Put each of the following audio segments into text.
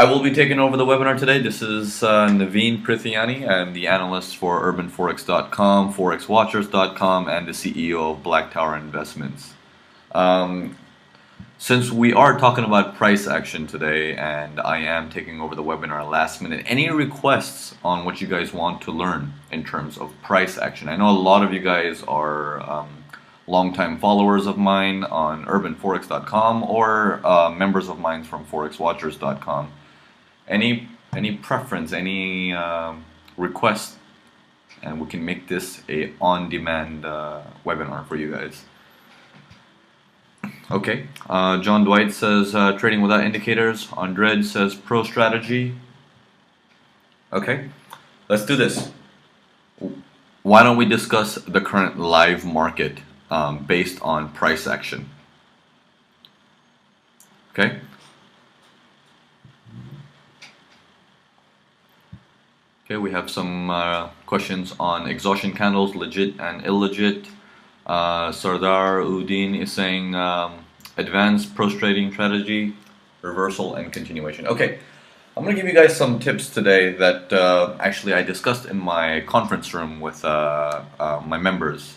I will be taking over the webinar today. This is Naveen Prithiani. I'm the analyst for urbanforex.com, forexwatchers.com, and the CEO of Black Tower Investments. Since we are talking about price action today, and I am taking over the webinar last minute, any requests on what you guys want to learn in terms of price action? I know a lot of you guys are longtime followers of mine on urbanforex.com or members of mine from forexwatchers.com. Any preference, any request, and we can make this a on-demand webinar for you guys. Okay, John Dwight says trading without indicators. Andred says pro strategy. Okay, let's do this. Why don't we discuss the current live market based on price action? Okay. Okay, we have some questions on exhaustion candles, legit and illegit. Sardar Udin is saying advanced pro trading strategy, reversal and continuation. Okay, I'm going to give you guys some tips today that actually I discussed in my conference room with my members.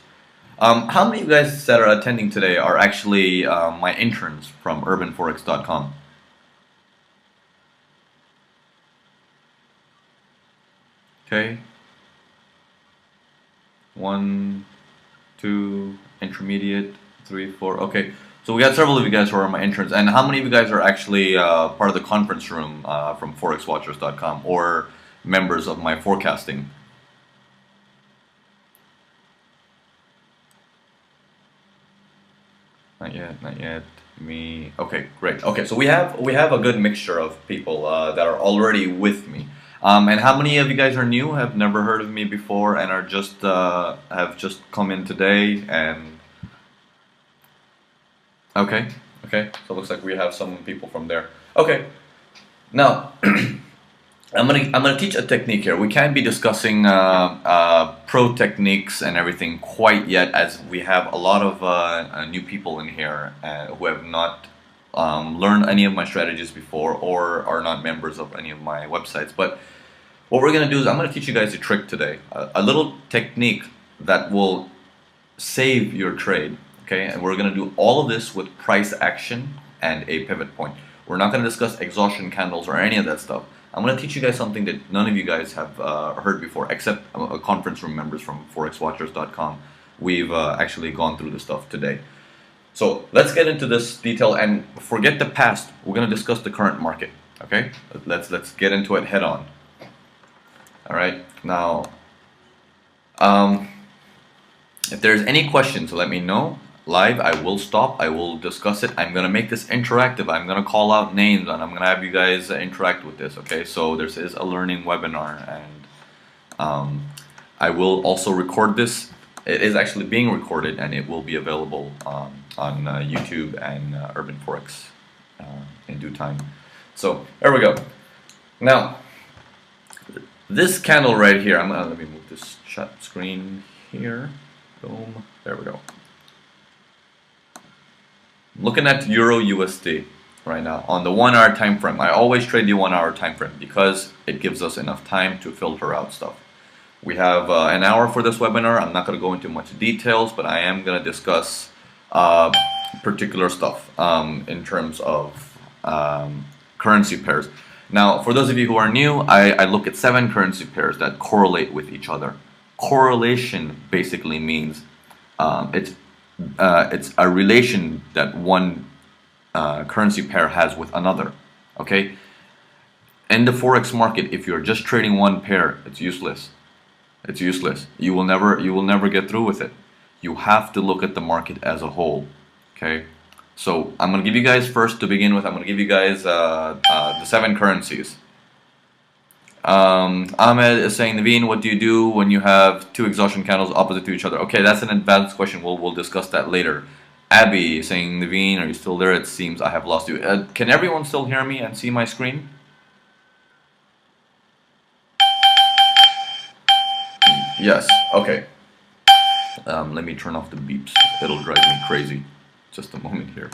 How many of you guys that are attending today are actually my interns from urbanforex.com? Okay, 1, 2, intermediate, 3, 4. Okay, so we got several of you guys who are my interns. And how many of you guys are actually part of the conference room from forexwatchers.com or members of my forecasting? Not yet, not yet. Me. Okay, great. Okay, so we have a good mixture of people that are already with me. And how many of you guys are new, have never heard of me before, and are just have just come in today? And okay, so it looks like we have some people from there. Okay, now I'm gonna teach a technique here. We can't be discussing pro techniques and everything quite yet, as we have a lot of new people in here who have not learned any of my strategies before or are not members of any of my websites. But what we're going to do is I'm going to teach you guys a trick today, a little technique that will save your trade. Okay, and we're going to do all of this with price action and a pivot point. We're not going to discuss exhaustion candles or any of that stuff. I'm going to teach you guys something that none of you guys have heard before, except conference room members from forexwatchers.com. We've actually gone through this stuff today. So let's get into this detail and forget the past. We're going to discuss the current market. Okay, let's get into it head on. All right, now if there's any questions, let me know live. I will stop, I will discuss it. I'm gonna make this interactive. I'm gonna call out names and I'm gonna have you guys interact with this. Okay, so this is a learning webinar, and I will also record this. It is actually being recorded, and it will be available on YouTube and Urban Forex in due time. So there we go. Now this candle right here, let me move this shut screen here. Boom. There we go. I'm looking at Euro USD right now on the 1 hour time frame. I always trade the 1 hour time frame because it gives us enough time to filter out stuff. We have an hour for this webinar. I'm not going to go into much details, but I am going to discuss particular stuff in terms of currency pairs. Now, for those of you who are new, I look at 7 currency pairs that correlate with each other. Correlation basically means it's a relation that one currency pair has with another. Okay. In the forex market, if you're just trading one pair, it's useless. It's useless. You will never get through with it. You have to look at the market as a whole. Okay. So I'm going to give you guys first to begin with. I'm going to give you guys the 7 currencies. Ahmed is saying, Naveen, what do you do when you have 2 exhaustion candles opposite to each other? Okay, that's an advanced question. We'll discuss that later. Abby is saying, Naveen, are you still there? It seems I have lost you. Can everyone still hear me and see my screen? Yes. Okay. Let me turn off the beeps. It'll drive me crazy. Just a moment here.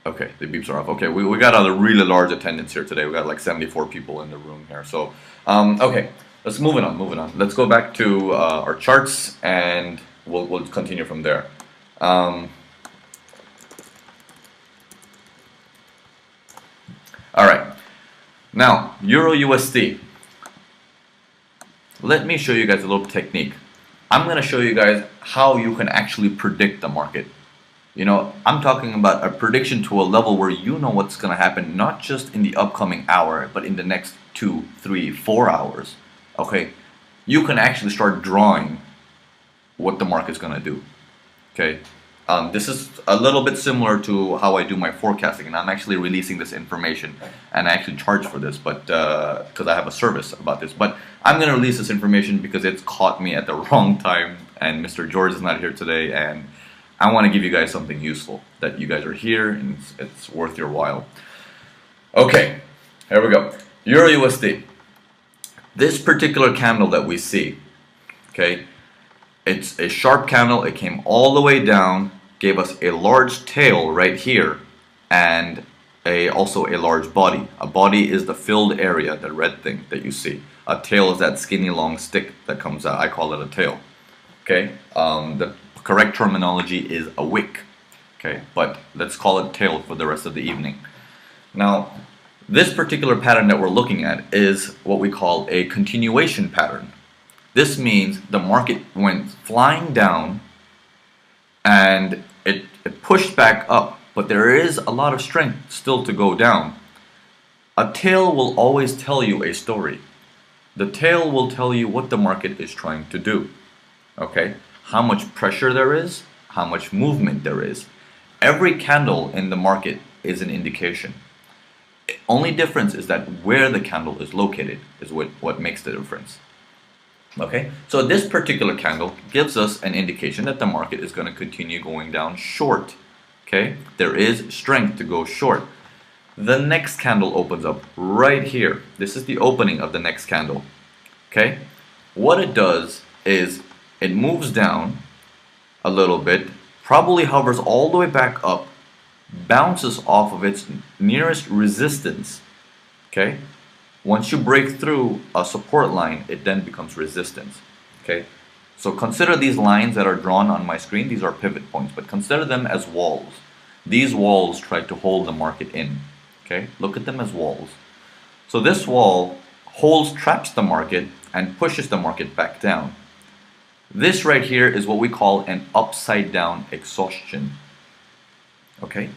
Okay, the beeps are off. Okay, we got a really large attendance here today. We got like 74 people in the room here. So, okay, let's moving on. Moving on. Let's go back to our charts, and we'll continue from there. All right. Now, Euro USD. Let me show you guys a little technique. I'm gonna show you guys how you can actually predict the market. You know, I'm talking about a prediction to a level where you know what's going to happen, not just in the upcoming hour, but in the next 2, 3, 4 hours. Okay, you can actually start drawing what the market's going to do. Okay, this is a little bit similar to how I do my forecasting, and I'm actually releasing this information, and I actually charge for this, but because I have a service about this. But I'm going to release this information because it's caught me at the wrong time, and Mr. George is not here today, and I want to give you guys something useful, that you guys are here and it's worth your while. Okay, here we go. Euro USD. This particular candle that we see, okay, it's a sharp candle. It came all the way down, gave us a large tail right here, and also a large body. A body is the filled area, the red thing that you see. A tail is that skinny long stick that comes out. I call it a tail. Okay, the correct terminology is a wick, okay, but let's call it tail for the rest of the evening. Now, this particular pattern that we're looking at is what we call a continuation pattern. This means the market went flying down and it pushed back up, but there is a lot of strength still to go down. A tail will always tell you a story. The tail will tell you what the market is trying to do, okay? How much pressure there is, how much movement there is. Every candle in the market is an indication. The only difference is that where the candle is located is what makes the difference. Okay, so this particular candle gives us an indication that the market is going to continue going down short. Okay, there is strength to go short. The next candle opens up right here. This is the opening of the next candle. Okay, what it does is it moves down a little bit, probably hovers all the way back up, bounces off of its nearest resistance. Okay, once you break through a support line, it then becomes resistance. Okay, so consider these lines that are drawn on my screen. These are pivot points, but consider them as walls. These walls try to hold the market in. Okay, look at them as walls. So this wall traps the market and pushes the market back down. This right here is what we call an upside down exhaustion. Okay,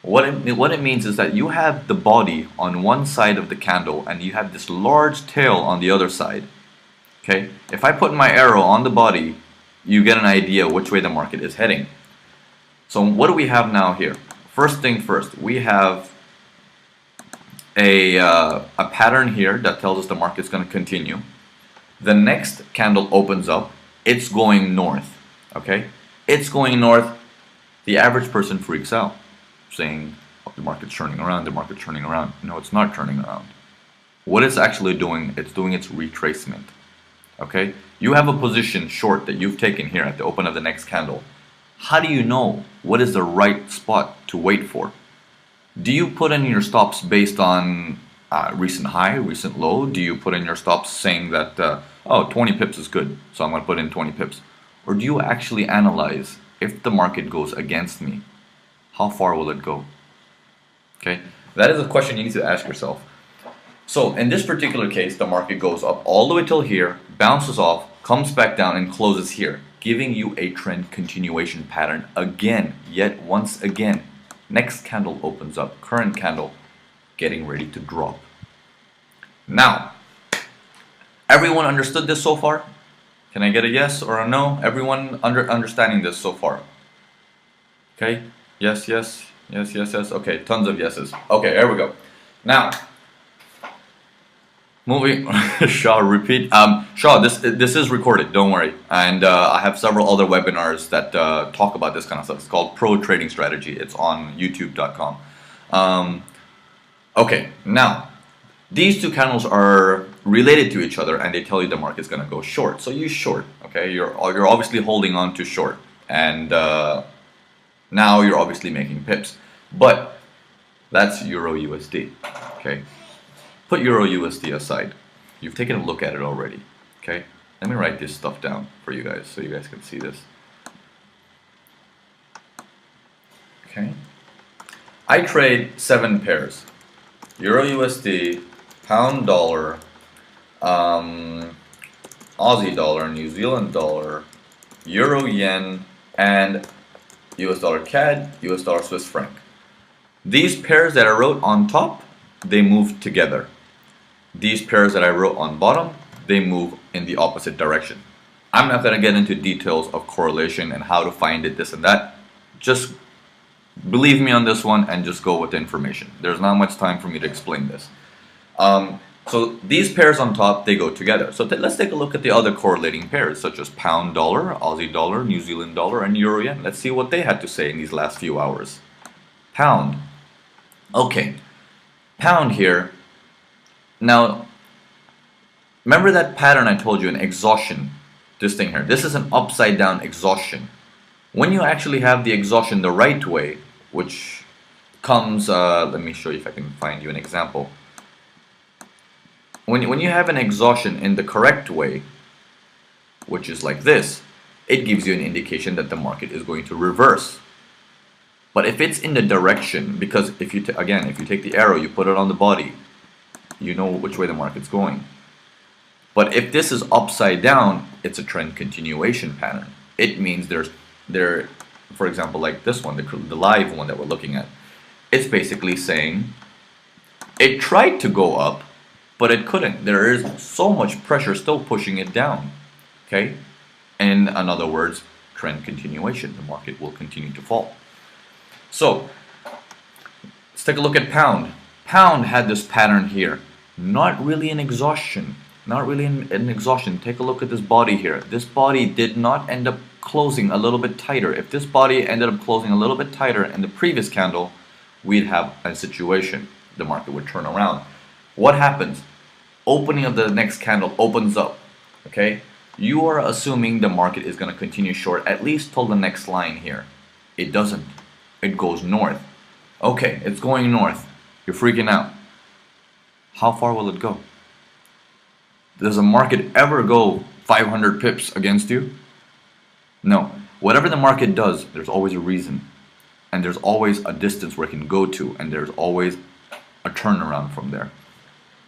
what it means is that you have the body on one side of the candle and you have this large tail on the other side. Okay, if I put my arrow on the body, you get an idea which way the market is heading. So what do we have now here? First thing first, we have a pattern here that tells us the market's going to continue. The next candle opens up. It's going north. Okay, it's going north. The average person freaks out, saying, oh, the market's turning around, the market's turning around. No, it's not turning around. What it's actually doing, it's doing its retracement. Okay, you have a position short that you've taken here at the open of the next candle. How do you know what is the right spot to wait for? Do you put in your stops based on recent high, recent low? Do you put in your stops saying that, oh, 20 pips is good, so I'm going to put in 20 pips? Or do you actually analyze, if the market goes against me, how far will it go? Okay, that is a question you need to ask yourself. So in this particular case, the market goes up all the way till here, bounces off, comes back down and closes here, giving you a trend continuation pattern again, yet once again. Next candle opens up, current candle getting ready to drop. Now, everyone understood this so far? Can I get a yes or a no? Everyone understanding this so far? Okay, yes, yes, yes, yes, yes. Okay, tons of yeses. Okay, here we go. Now, moving, Shaw, repeat. Shaw, this is recorded, don't worry. And I have several other webinars that talk about this kind of stuff. It's called Pro Trading Strategy. It's on youtube.com. Okay, now, these two candles are related to each other and they tell you the market's going to go short. So you short, okay? You're obviously holding on to short. And now you're obviously making pips. But that's Euro USD. Okay, put Euro USD aside. You've taken a look at it already. Okay, let me write this stuff down for you guys so you guys can see this. Okay, I trade 7 pairs: Euro USD, Pound Dollar, Aussie Dollar, New Zealand Dollar, Euro Yen, and US Dollar CAD, US Dollar Swiss Franc. These pairs that I wrote on top, they move together. These pairs that I wrote on bottom, they move in the opposite direction. I'm not going to get into details of correlation and how to find it, this and that. Just believe me on this one and just go with the information. There's not much time for me to explain this. So these pairs on top, they go together. So let's take a look at the other correlating pairs, such as Pound Dollar, Aussie Dollar, New Zealand Dollar, and Euro Yen. Let's see what they had to say in these last few hours. Pound. Okay, Pound here. Now, remember that pattern I told you, an exhaustion? This thing here. This is an upside down exhaustion. When you actually have the exhaustion the right way, which comes, let me show you if I can find you an example. When you have an exhaustion in the correct way, which is like this, it gives you an indication that the market is going to reverse. But if it's in the direction, because if you again, if you take the arrow, you put it on the body, you know which way the market's going. But if this is upside down, it's a trend continuation pattern. It means there, for example, like this one, the live one that we're looking at, it's basically saying it tried to go up, but it couldn't. There is so much pressure still pushing it down. Okay? In other words, trend continuation. The market will continue to fall. So, let's take a look at Pound. Pound had this pattern here. Not really an exhaustion. Not really an exhaustion. Take a look at this body here. This body did not end up closing a little bit tighter. If this body ended up closing a little bit tighter in the previous candle, we'd have a situation. The market would turn around. What happens? Opening of the next candle opens up. Okay? You are assuming the market is going to continue short at least till the next line here. It doesn't. It goes north. Okay, it's going north. You're freaking out. How far will it go? Does the market ever go 500 pips against you? No. Whatever the market does, there's always a reason. And there's always a distance where it can go to. And there's always a turnaround from there.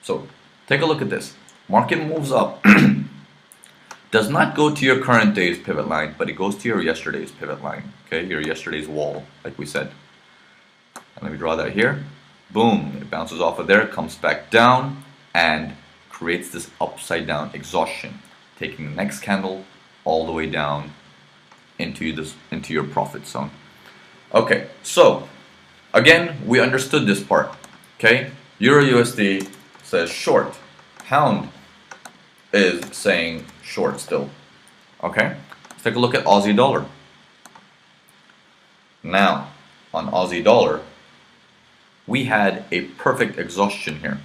So, take a look at this. Market moves up. Does not go to your current day's pivot line, but it goes to your yesterday's pivot line. Okay, your yesterday's wall, like we said. And let me draw that here. Boom, it bounces off of there, comes back down, and creates this upside down exhaustion, taking the next candle all the way down into your profit zone. Okay, so again, we understood this part. Okay, Euro USD says short. Pound is saying short still. Okay, let's take a look at Aussie dollar. Now, on Aussie dollar, we had a perfect exhaustion here.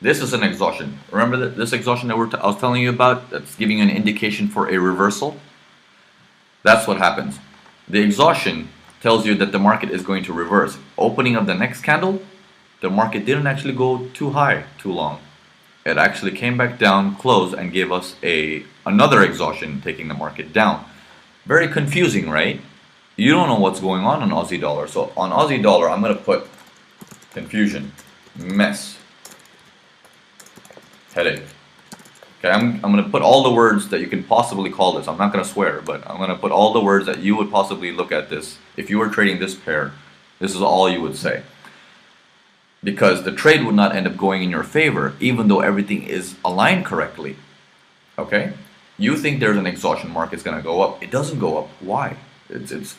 This is an exhaustion. Remember this exhaustion that I was telling you about? That's giving you an indication for a reversal. That's what happens. The exhaustion tells you that the market is going to reverse. Opening of the next candle, the market didn't actually go too high, too long. It actually came back down, closed, and gave us another exhaustion, taking the market down. Very confusing, right? You don't know what's going on Aussie dollar. So on Aussie dollar, I'm going to put confusion, mess, headache. Okay, I'm going to put all the words that you can possibly call this. I'm not going to swear, but I'm going to put all the words that you would possibly look at this. If you were trading this pair, this is all you would say. Because the trade would not end up going in your favor, even though everything is aligned correctly. Okay? You think there's an exhaustion market's going to go up. It doesn't go up. Why? It's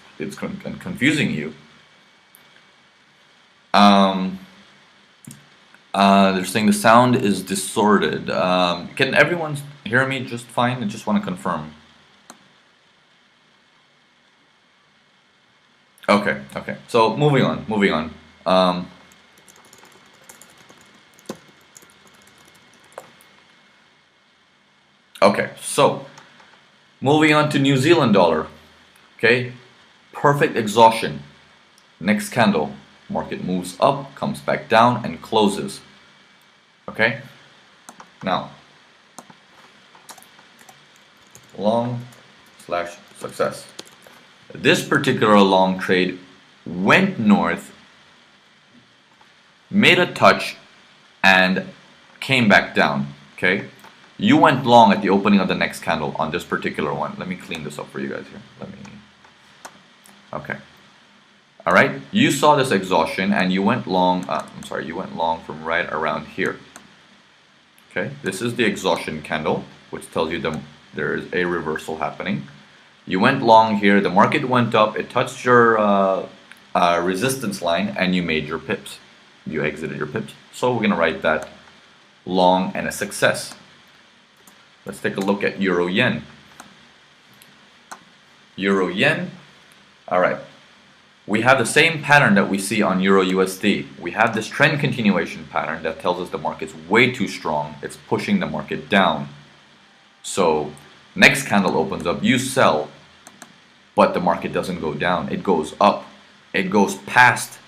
confusing you. They're saying the sound is distorted. Can everyone hear me just fine? I just want to confirm. Okay, okay. So moving on. Okay, so moving on to New Zealand dollar. Okay, perfect exhaustion. Next candle, market moves up, comes back down, and closes. Okay? Now, long slash success. This particular long trade went north, made a touch, and came back down. Okay? You went long at the opening of the next candle on this particular one. Let me clean this up for you guys here. Okay. All right. You saw this exhaustion and you went long. You went long from right around here. Okay. This is the exhaustion candle, which tells you there is a reversal happening. You went long here. The market went up. It touched your resistance line, and you made your pips. You exited your pips. So we're gonna write that long and a success. Let's take a look at Euro Yen. Euro Yen. All right. We have the same pattern that we see on Euro USD. We have this trend continuation pattern that tells us the market's way too strong. It's pushing the market down. So next candle opens up, you sell, but the market doesn't go down. It goes up. It goes past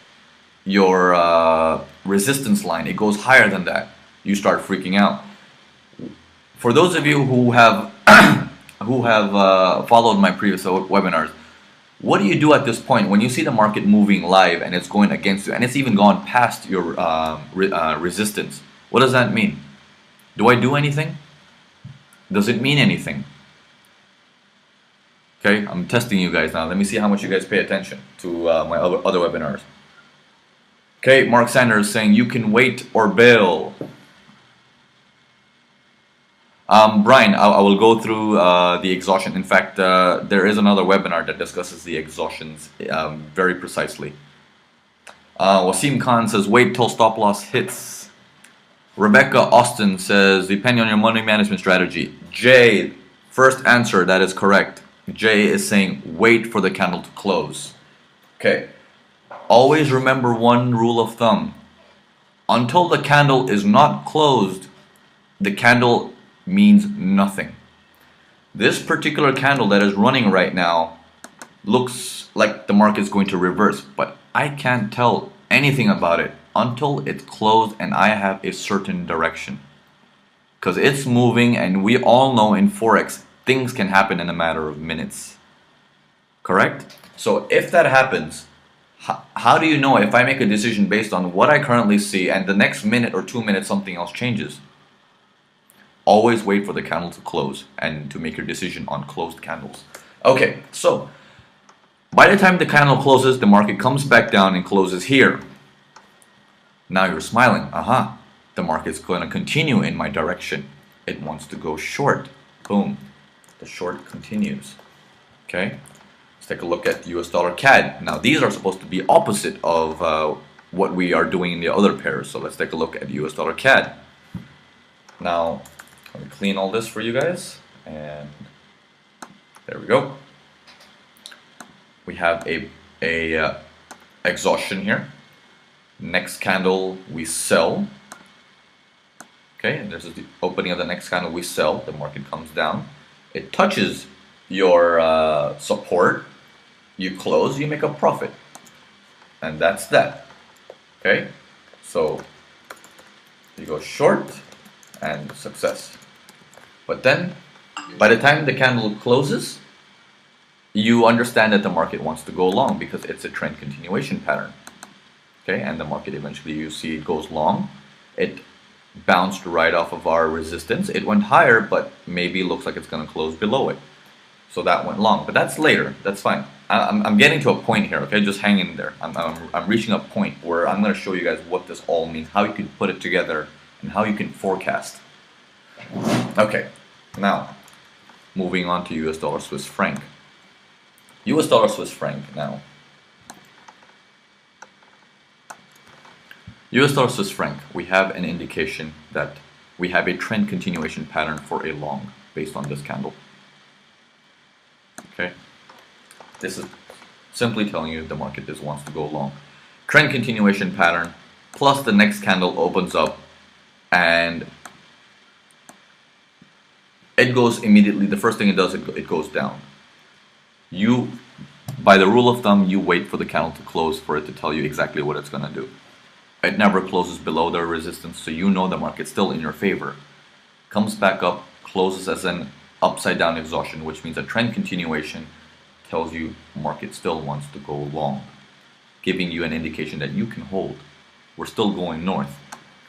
your resistance line. It goes higher than that. You start freaking out. For those of you who have followed my previous webinars, what do you do at this point when you see the market moving live and it's going against you and it's even gone past your resistance? What does that mean? Do I do anything? Does it mean anything? Okay, I'm testing you guys now. Let me see how much you guys pay attention to my other webinars. Okay, Mark Sanders is saying you can wait or bail. Brian, I will go through the exhaustion. In fact, there is another webinar that discusses the exhaustions very precisely. Wasim Khan says, wait till stop loss hits. Rebecca Austin says, depending on your money management strategy. Jay, first answer, that is correct. Jay is saying, wait for the candle to close. Okay, always remember one rule of thumb. Until the candle is not closed, the candle means nothing. This particular candle that is running right now looks like the market is going to reverse, but I can't tell anything about it until it's closed and I have a certain direction, because it's moving, and we all know in Forex things can happen in a matter of minutes. Correct? So if that happens, how do you know if I make a decision based on what I currently see and the next minute or 2 minutes something else changes? Always wait for the candle to close and to make your decision on closed candles. Okay, so by the time the candle closes, the market comes back down and closes here. Now you're smiling. Aha, the market's going to continue in my direction. It wants to go short. Boom, the short continues. Okay, let's take a look at US dollar CAD. Now these are supposed to be opposite of what we are doing in the other pairs. So let's take a look at US dollar CAD. Now, let me clean all this for you guys, and there we go. We have a exhaustion here. Next candle we sell. Okay, and this is the opening of the next candle we sell. The market comes down. It touches your support. You close. You make a profit, and that's that. Okay, so you go short and success. But then, by the time the candle closes, you understand that the market wants to go long because it's a trend continuation pattern. Okay, and the market eventually, you see, it goes long. It bounced right off of our resistance. It went higher, but maybe looks like it's going to close below it. So that went long, but that's later. That's fine. I'm getting to a point here. Okay, just hang in there. I'm reaching a point where I'm going to show you guys what this all means, how you can put it together, and how you can forecast. Okay, now moving on to US dollar Swiss franc. US dollar Swiss franc now. US dollar Swiss franc, we have an indication that we have a trend continuation pattern for a long based on this candle. Okay, this is simply telling you the market wants to go long. Trend continuation pattern, plus the next candle opens up and it goes immediately. The first thing it does, it goes down. by the rule of thumb, you wait for the candle to close for it to tell you exactly what it's going to do. It never closes below the resistance, so you know the market's still in your favor. Comes back up, closes as an upside down exhaustion, which means a trend continuation, tells you market still wants to go long, giving you an indication that you can hold. We're still going north.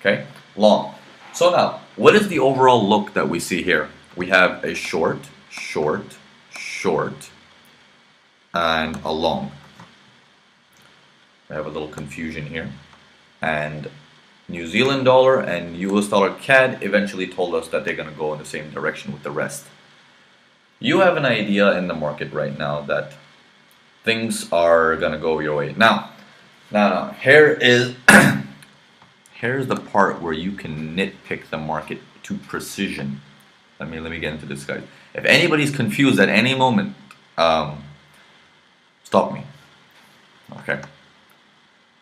Okay, long. So now, what is the overall look that we see here? We have a short, short, short, and a long. I have a little confusion here. And New Zealand dollar and US dollar CAD eventually told us that they're going to go in the same direction with the rest. You have an idea in the market right now that things are going to go your way. Now, here is here's the part where you can nitpick the market to precision. Let me get into this, guys. If anybody's confused at any moment, stop me. Okay.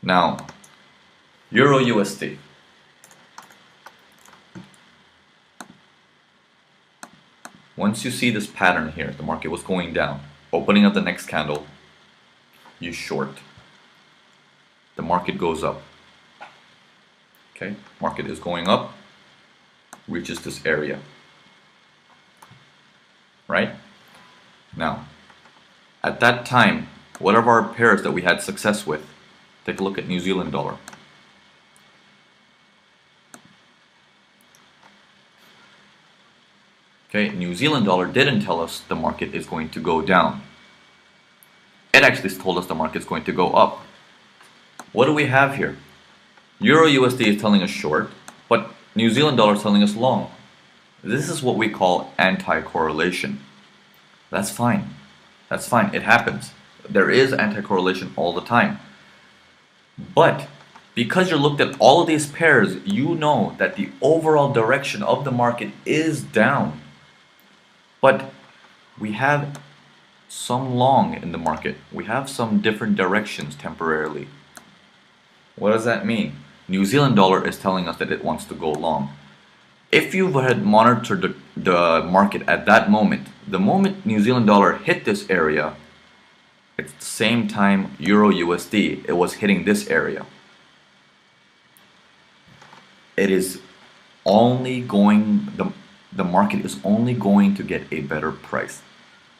Now, Euro USD. Once you see this pattern here, the market was going down, opening up the next candle, you short. The market goes up. Okay, market is going up, reaches this area. Right? Now, at that time, what are our pairs that we had success with? Take a look at New Zealand dollar. Okay, New Zealand dollar didn't tell us the market is going to go down. It actually told us the market is going to go up. What do we have here? Euro USD is telling us short, but New Zealand dollar is telling us long. This is what we call anti-correlation. That's fine. That's fine. It happens. There is anti-correlation all the time. But because you looked at all of these pairs, you know that the overall direction of the market is down. But we have some long in the market. We have some different directions temporarily. What does that mean? New Zealand dollar is telling us that it wants to go long. If you had monitored the market at that moment, the moment New Zealand dollar hit this area, at the same time Euro USD, it was hitting this area. It is only going, the market is only going to get a better price.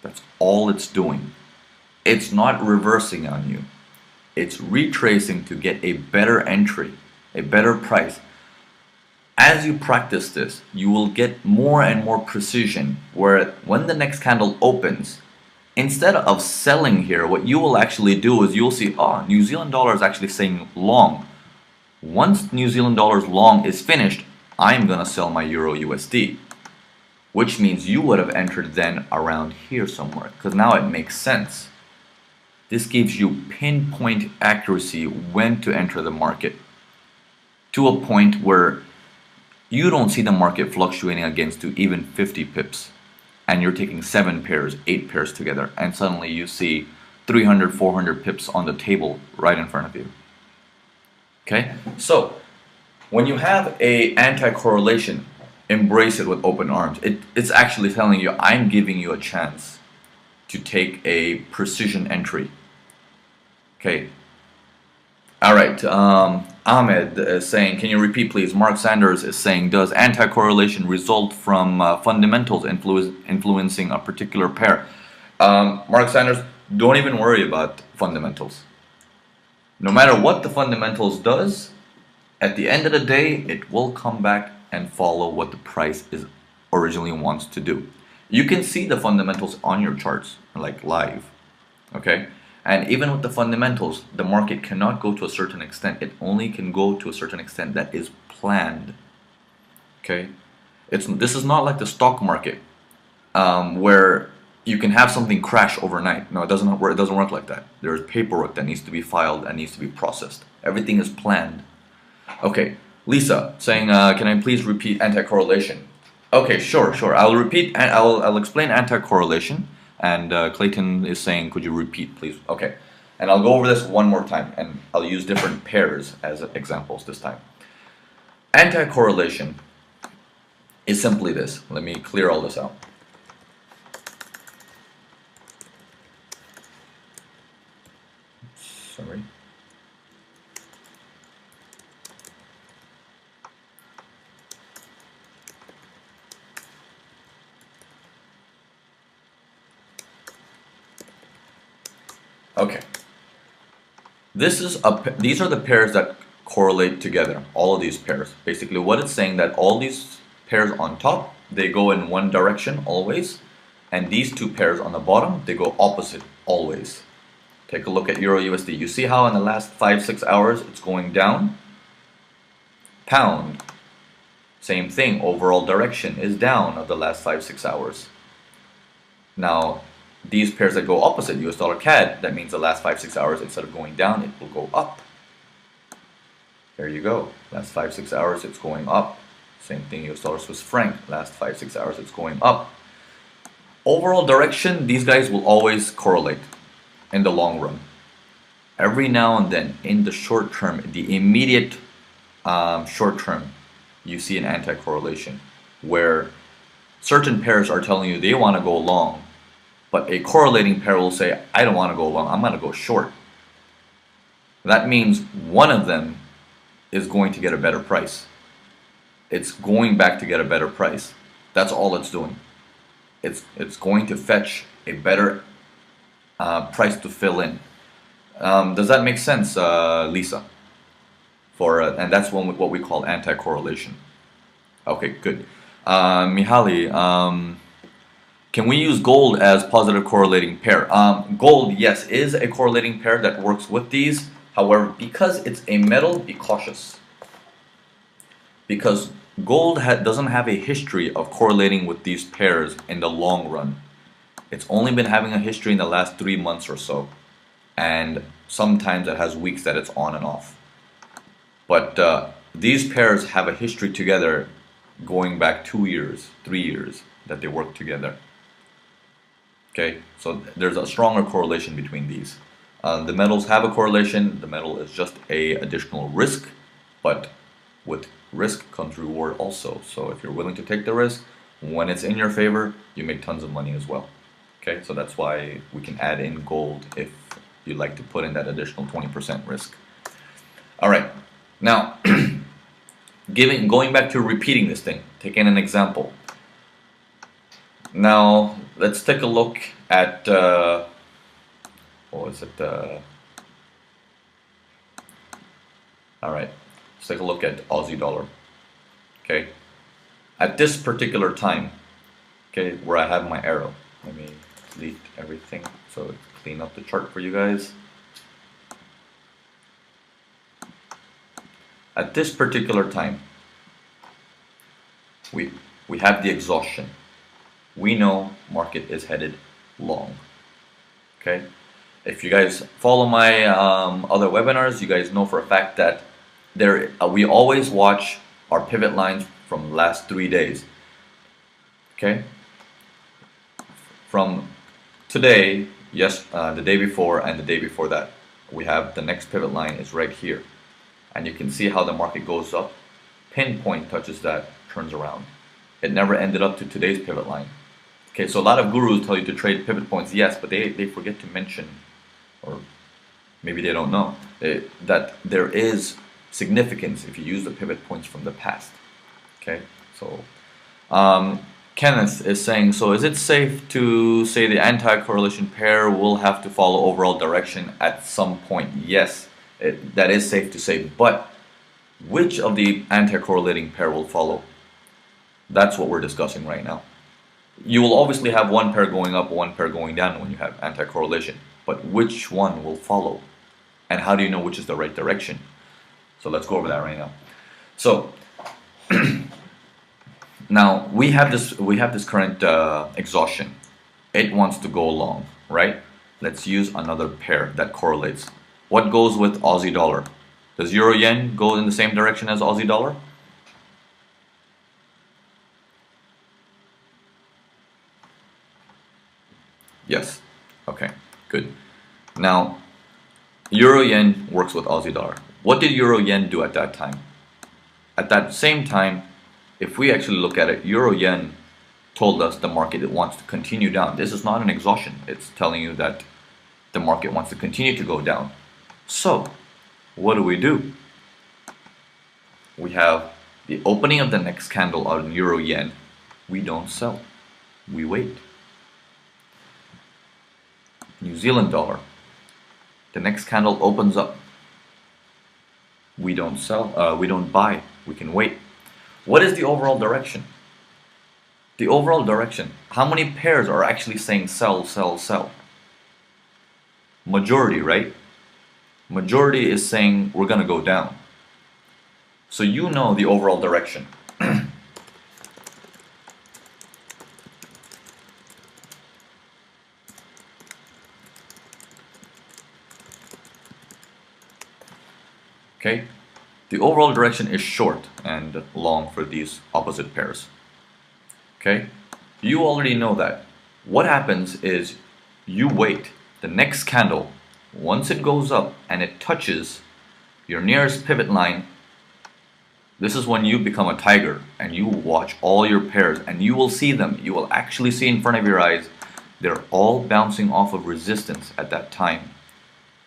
That's all it's doing. It's not reversing on you. It's retracing to get a better entry, a better price. As you practice this, you will get more and more precision where when the next candle opens, instead of selling here, what you will actually do is you'll see, New Zealand dollar is actually saying long. Once New Zealand dollar's long is finished, I'm going to sell my Euro USD. Which means you would have entered then around here somewhere, because now it makes sense. This gives you pinpoint accuracy when to enter the market, to a point where you don't see the market fluctuating against to even 50 pips, and you're taking 7 pairs, 8 pairs together, and suddenly you see 300, 400 pips on the table right in front of you. Okay, so when you have a anti-correlation, embrace it with open arms. It's actually telling you, I'm giving you a chance to take a precision entry. Okay. All right. Ahmed is saying, can you repeat please? Mark Sanders is saying, does anti-correlation result from fundamentals influencing a particular pair? Mark Sanders, don't even worry about fundamentals. No matter what the fundamentals does, at the end of the day, it will come back and follow what the price is originally wants to do. You can see the fundamentals on your charts, like live, okay? And even with the fundamentals, the market cannot go to a certain extent. It only can go to a certain extent that is planned, okay? This is not like the stock market, where you can have something crash overnight. No, it doesn't work like that. There's paperwork that needs to be filed and needs to be processed. Everything is planned. Okay. Lisa saying, can I please repeat anti-correlation? Okay, sure. I'll repeat. I'll explain anti-correlation. And Clayton is saying, could you repeat, please? Okay. And I'll go over this one more time, and I'll use different pairs as examples this time. Anti-correlation is simply this. Let me clear all this out. Sorry. Okay. These are the pairs that correlate together. All of these pairs. Basically, what it's saying that all these pairs on top, they go in one direction always, and these two pairs on the bottom, they go opposite always. Take a look at Euro USD. You see how in the last 5-6 hours it's going down? Pound. Same thing. Overall direction is down of the last 5-6 hours. Now, these pairs that go opposite, US dollar CAD, that means the last 5-6 hours, instead of going down, it will go up. There you go. Last 5-6 hours, it's going up. Same thing, US dollar Swiss franc. Last 5-6 hours, it's going up. Overall direction, these guys will always correlate in the long run. Every now and then, in the short term, the immediate short term, you see an anti-correlation where certain pairs are telling you they want to go long, but a correlating pair will say, I don't want to go long, I'm going to go short. That means one of them is going to get a better price. It's going back to get a better price. That's all it's doing. It's going to fetch a better price to fill in. Does that make sense, Lisa? And that's what we call anti-correlation. Okay, good. Mihaly, can we use gold as positive correlating pair? Gold, yes, is a correlating pair that works with these. However, because it's a metal, be cautious. Because gold doesn't have a history of correlating with these pairs in the long run. It's only been having a history in the last 3 months or so. And sometimes it has weeks that it's on and off. But these pairs have a history together going back 2 years, 3 years that they work together. Okay, so there's a stronger correlation between these. The metals have a correlation. The metal is just a additional risk, but with risk comes reward also. So if you're willing to take the risk, when it's in your favor, you make tons of money as well. Okay, so that's why we can add in gold if you'd like to put in that additional 20% risk. All right, now going back to repeating this thing, taking an example. Now let's take a look at what was it? All right, let's take a look at Aussie dollar. Okay, at this particular time, okay, where I have my arrow. Let me delete everything so clean up the chart for you guys. At this particular time, we have the exhaustion. We know market is headed long. Okay, if you guys follow my other webinars, you guys know for a fact that we always watch our pivot lines from the last 3 days. Okay, from today, yes, the day before and the day before that, we have the next pivot line is right here, and you can see how the market goes up, pinpoint touches that, turns around. It never ended up to today's pivot line. Okay, so a lot of gurus tell you to trade pivot points, yes, but they forget to mention, or maybe they don't know, that there is significance if you use the pivot points from the past. Okay, so Kenneth is saying, so is it safe to say the anti-correlation pair will have to follow overall direction at some point? Yes, that is safe to say, but which of the anti-correlating pair will follow? That's what we're discussing right now. You will obviously have one pair going up, one pair going down when you have anti-correlation, but which one will follow? And how do you know which is the right direction? So let's go over that right now. So now we have this current exhaustion. It wants to go long, right? Let's use another pair that correlates. What goes with Aussie dollar? Does Euro Yen go in the same direction as Aussie dollar? Yes. Okay, good. Now, Euro Yen works with Aussie dollar. What did Euro Yen do at that time? At that same time, if we actually look at it, Euro Yen told us the market wants to continue down. This is not an exhaustion. It's telling you that the market wants to continue to go down. So, what do? We have the opening of the next candle on Euro Yen. We don't sell. We wait. New Zealand dollar. The next candle opens up. We don't sell. We don't buy. We can wait. What is the overall direction? The overall direction. How many pairs are actually saying sell, sell, sell? Majority, right? Majority is saying we're going to go down. So you know the overall direction. Okay? The overall direction is short and long for these opposite pairs. Okay? You already know that. What happens is you wait. The next candle, once it goes up and it touches your nearest pivot line, this is when you become a tiger and you watch all your pairs and you will see them. You will actually see in front of your eyes. They're all bouncing off of resistance at that time.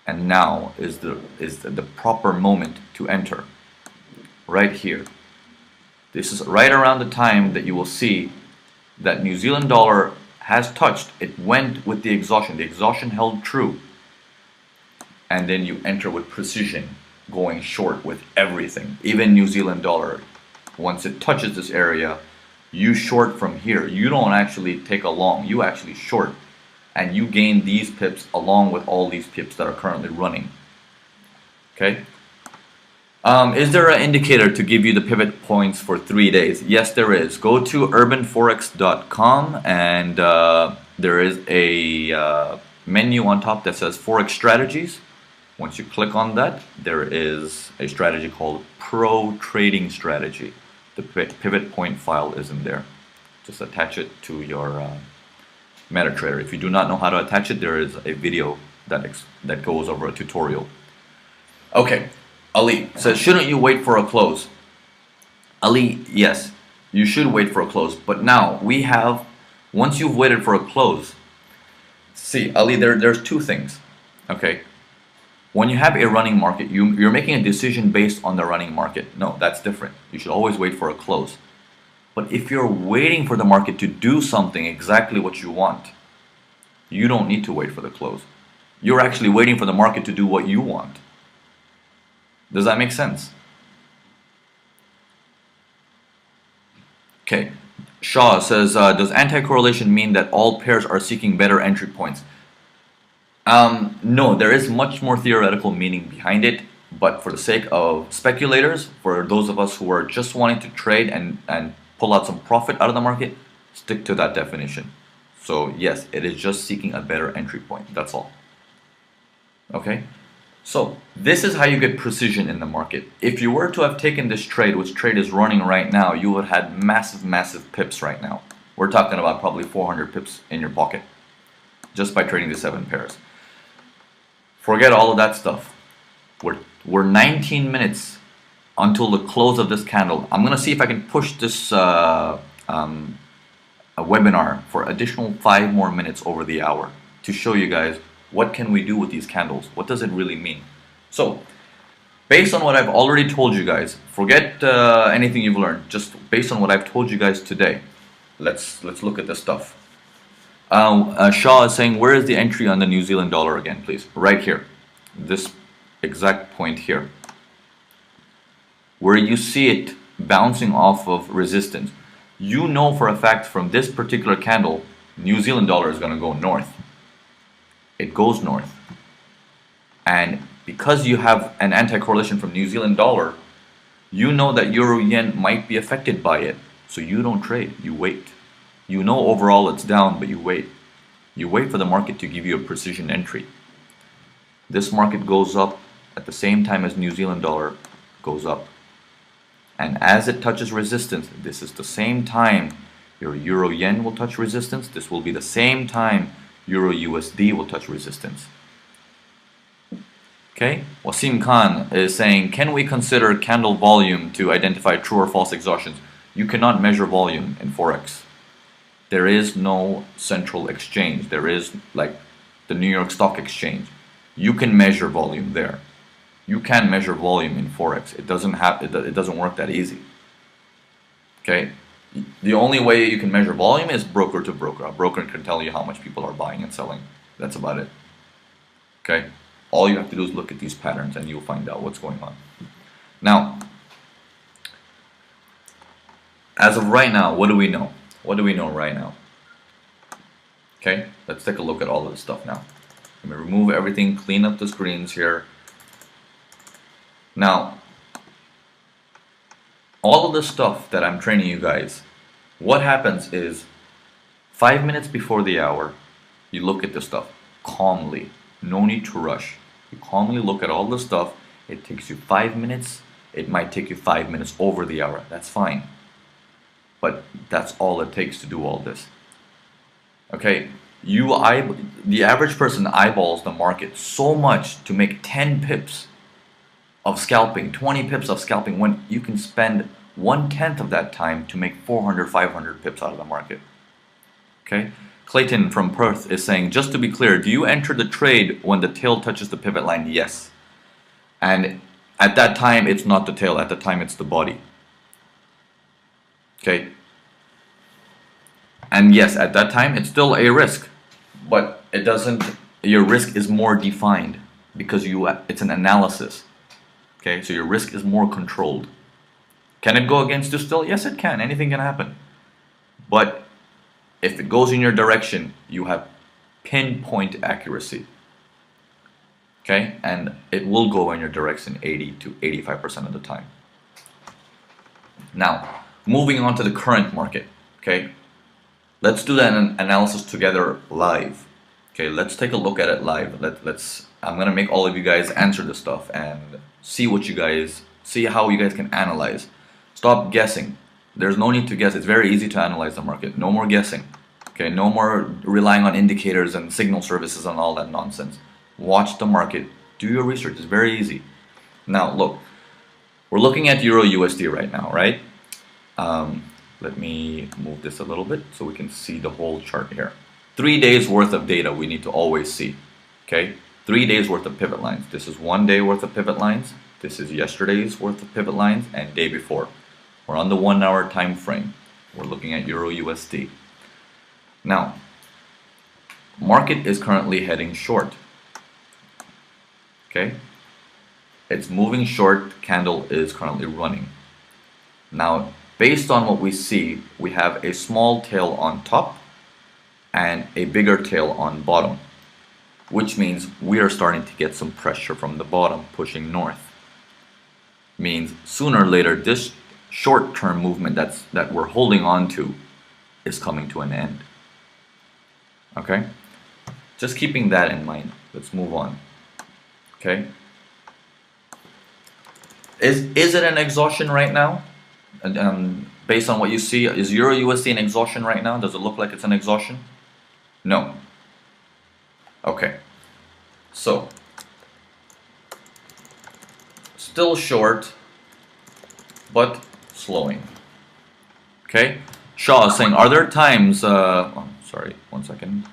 And now is the proper moment to enter. Right here. This is right around the time that you will see that New Zealand dollar has touched. It went with the exhaustion. The exhaustion held true. And then you enter with precision, going short with everything. Even New Zealand dollar, once it touches this area, you short from here. You don't actually take a long, you actually short. And you gain these pips along with all these pips that are currently running. Okay? Is there an indicator to give you the pivot points for 3 days? Yes, there is. Go to urbanforex.com and there is a menu on top that says Forex Strategies. Once you click on that, there is a strategy called Pro Trading Strategy. The pivot point file is in there. Just attach it to your MetaTrader. If you do not know how to attach it, there is a video that goes over a tutorial. Okay, Ali says, shouldn't you wait for a close? Ali, yes, you should wait for a close. But now we have, once you've waited for a close, see, Ali, there's two things. Okay, when you have a running market, you're making a decision based on the running market. No, that's different. You should always wait for a close. But if you're waiting for the market to do something exactly what you want, you don't need to wait for the close. You're actually waiting for the market to do what you want. Does that make sense? Okay. Shaw says, does anti-correlation mean that all pairs are seeking better entry points? No, there is much more theoretical meaning behind it. But for the sake of speculators, for those of us who are just wanting to trade and pull out some profit out of the market, stick to that definition. So yes, it is just seeking a better entry point. That's all. Okay? So this is how you get precision in the market. If you were to have taken this trade, which trade is running right now, you would have had massive pips right now. We're talking about probably 400 pips in your pocket just by trading the 7 pairs. Forget all of that stuff. We're 19 minutes until the close of this candle. I'm going to see if I can push this a webinar for additional 5 more minutes over the hour to show you guys what can we do with these candles. What does it really mean? So, based on what I've already told you guys, forget anything you've learned. Just based on what I've told you guys today, let's look at this stuff. Shaw is saying, where is the entry on the New Zealand dollar again, please? Right here. This exact point here, where you see it bouncing off of resistance. You know for a fact from this particular candle, New Zealand dollar is going to go north. It goes north. And because you have an anti-correlation from New Zealand dollar, you know that Euro Yen might be affected by it. So you don't trade, you wait. You know overall it's down, but you wait. You wait for the market to give you a precision entry. This market goes up at the same time as New Zealand dollar goes up. And as it touches resistance, this is the same time your Euro Yen will touch resistance. This will be the same time Euro USD will touch resistance. Okay, Wasim Khan is saying, can we consider candle volume to identify true or false exhaustions? You cannot measure volume in Forex. There is no central exchange. There is like the New York Stock Exchange. You can measure volume there. You can measure volume in Forex. It doesn't work that easy. Okay? The only way you can measure volume is broker to broker. A broker can tell you how much people are buying and selling. That's about it. Okay? All you have to do is look at these patterns and you'll find out what's going on. Now, as of right now, what do we know? What do we know right now? Okay, let's take a look at all of this stuff now. Let me remove everything, clean up the screens here. Now, all of this stuff that I'm training you guys, what happens is 5 minutes before the hour, you look at this stuff calmly. No need to rush. You calmly look at all this stuff. It takes you 5 minutes. It might take you 5 minutes over the hour. That's fine. But that's all it takes to do all this. Okay, the average person eyeballs the market so much to make 10 pips of scalping, 20 pips of scalping, when you can spend 1/10 of that time to make 400, 500 pips out of the market. Okay, Clayton from Perth is saying, just to be clear, do you enter the trade when the tail touches the pivot line? Yes. And at that time, it's not the tail. At the time, it's the body. Okay. And yes, at that time, it's still a risk, but it doesn't, your risk is more defined because it's an analysis. Okay, so your risk is more controlled. Can it go against you still? Yes, it can. Anything can happen. But if it goes in your direction, you have pinpoint accuracy. Okay, and it will go in your direction 80 to 85% of the time. Now, moving on to the current market. Okay. Let's do that analysis together live. Okay, let's take a look at it live. I'm gonna make all of you guys answer this stuff and see how you guys can analyze. Stop guessing. There's no need to guess. It's very easy to analyze the market. No more guessing. Okay, no more relying on indicators and signal services and all that nonsense. Watch the market. Do your research. It's very easy. Now look, we're looking at Euro USD right now, right? Let me move this a little bit so we can see the whole chart here. 3 days worth of data we need to always see. Okay, 3 days worth of pivot lines. This is 1 day worth of pivot lines. This is yesterday's worth of pivot lines and day before. We're on the 1 hour time frame. We're looking at Euro USD. Now, market is currently heading short. Okay, it's moving short. Candle is currently running. Now, based on what we see, we have a small tail on top and a bigger tail on bottom, which means we are starting to get some pressure from the bottom pushing north. Means sooner or later this short-term movement that we're holding on to is coming to an end. Okay, just keeping that in mind. Let's move on. Okay, is it an exhaustion right now? Based on what you see, is Euro USD an exhaustion right now? Does it look like it's an exhaustion? No. Okay. So, still short, but slowing. Okay. Shaw is saying, are there times? Sorry, 1 second.